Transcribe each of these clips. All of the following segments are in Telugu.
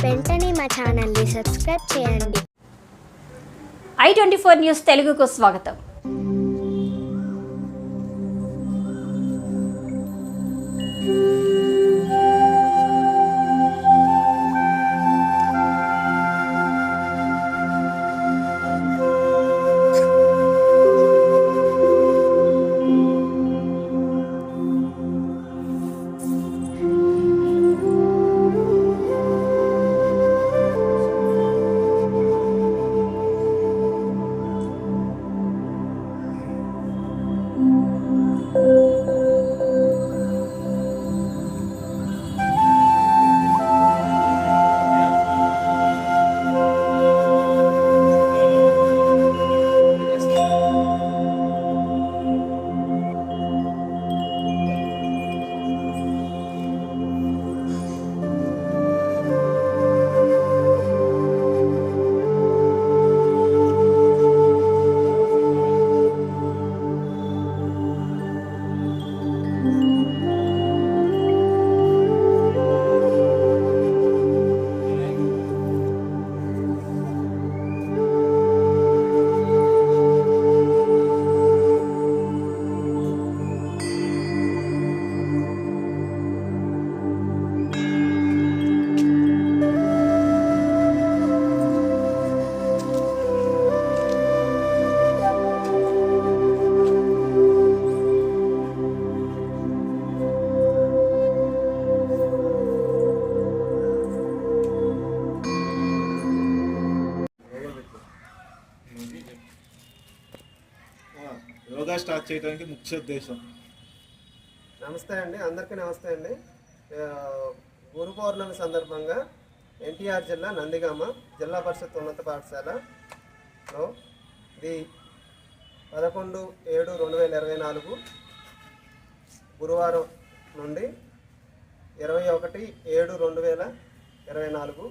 వెంటనే మా ఛానల్ని సబ్స్క్రైబ్ చేయండి. i24 న్యూస్ తెలుగుకు స్వాగతం. యోగా స్టార్ట్ చేయడానికి ముఖ్య ఉద్దేశం. నమస్తే అండి, అందరికీ నమస్తే అండి. గురు పౌర్ణమి సందర్భంగా ఎన్టీఆర్ జిల్లా నందిగామ జిల్లా పరిషత్ ఉన్నత పాఠశాలలో ఇది 11/7/2024 గురువారం నుండి 21/7/2024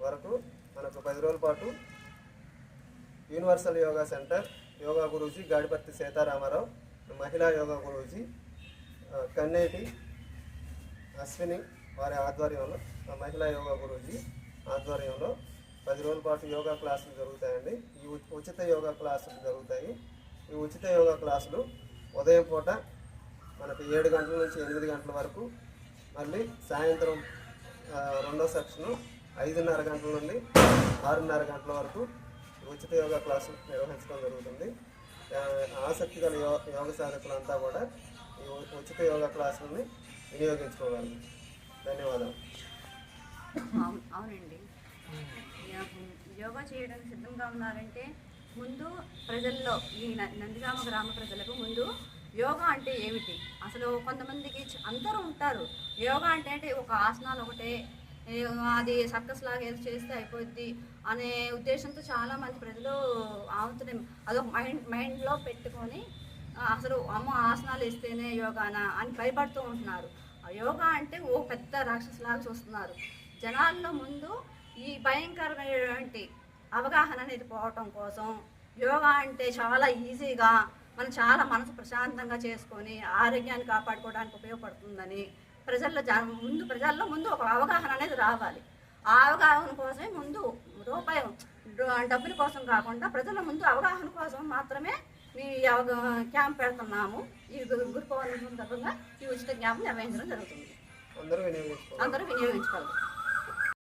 వరకు మనకు 10 రోజుల పాటు universal yoga centre yoga Guruji Gadiparthi Sitarama Rao, మహిళా యోగా గురూజీ కన్నేటి అశ్విని వారి ఆధ్వర్యంలో, మహిళా యోగా గురూజీ ఆధ్వర్యంలో 10 రోజుల పాటు యోగా క్లాసులు జరుగుతాయండి. ఈ ఉచిత యోగా క్లాసులు జరుగుతాయి. ఈ ఉచిత యోగా క్లాసులు ఉదయం పూట మనకి 7 గంటల నుంచి 8 గంటల వరకు, మళ్ళీ సాయంత్రం రెండో సెక్షను 5:30 గంటల నుండి 6:30 గంటల వరకు ఉచిత యోగా క్లాసు నిర్వహించడం జరుగుతుంది. ఆసక్తి గల యోగ సాధకులంతా కూడా ఈ ఉచిత యోగా క్లాసులని వినియోగించుకోవాలి. ధన్యవాదాలు. అవునండి, యోగా చేయడానికి సిద్ధంగా ఉన్నారంటే ముందు ప్రజల్లో, ఈ నందిగామ గ్రామ ప్రజలకు ముందు యోగా అంటే ఏమిటి, అసలు కొంతమందికి అందరూ ఉంటారు యోగా అంటే ఒక ఆసనాలు ఒకటే, అది సర్కస్ లాగా ఏదో చేస్తే అయిపోద్ది అనే ఉద్దేశంతో చాలామంది ప్రజలు అదొక మైండ్లో పెట్టుకొని అసలు అమ్మ ఆసనాలు వేస్తేనే యోగానా అని భయపడుతూ ఉంటున్నారు. యోగా అంటే ఓ పెద్ద రాక్షసులాగా చూస్తున్నారు జనాల్లో. ముందు ఈ భయంకరమైనటువంటి అవగాహన అనేది పోవటం కోసం యోగా అంటే చాలా ఈజీగా మనం చాలా మనసు ప్రశాంతంగా చేసుకొని ఆరోగ్యాన్ని కాపాడుకోవడానికి ఉపయోగపడుతుందని ప్రజల్లో ముందు ఒక అవగాహన అనేది రావాలి. ఆ అవగాహన కోసమే ముందు డబ్బుల కోసం కాకుండా ప్రజల ముందు అవగాహన కోసం మాత్రమే ఈ క్యాంప్ పెడుతున్నాము. ఈ గురు పౌర్ణమి సందర్భంగా ఈ ఉచిత క్యాంప్ నిర్వహించడం జరుగుతుంది. అందరూ వినియోగించుకోవాలి.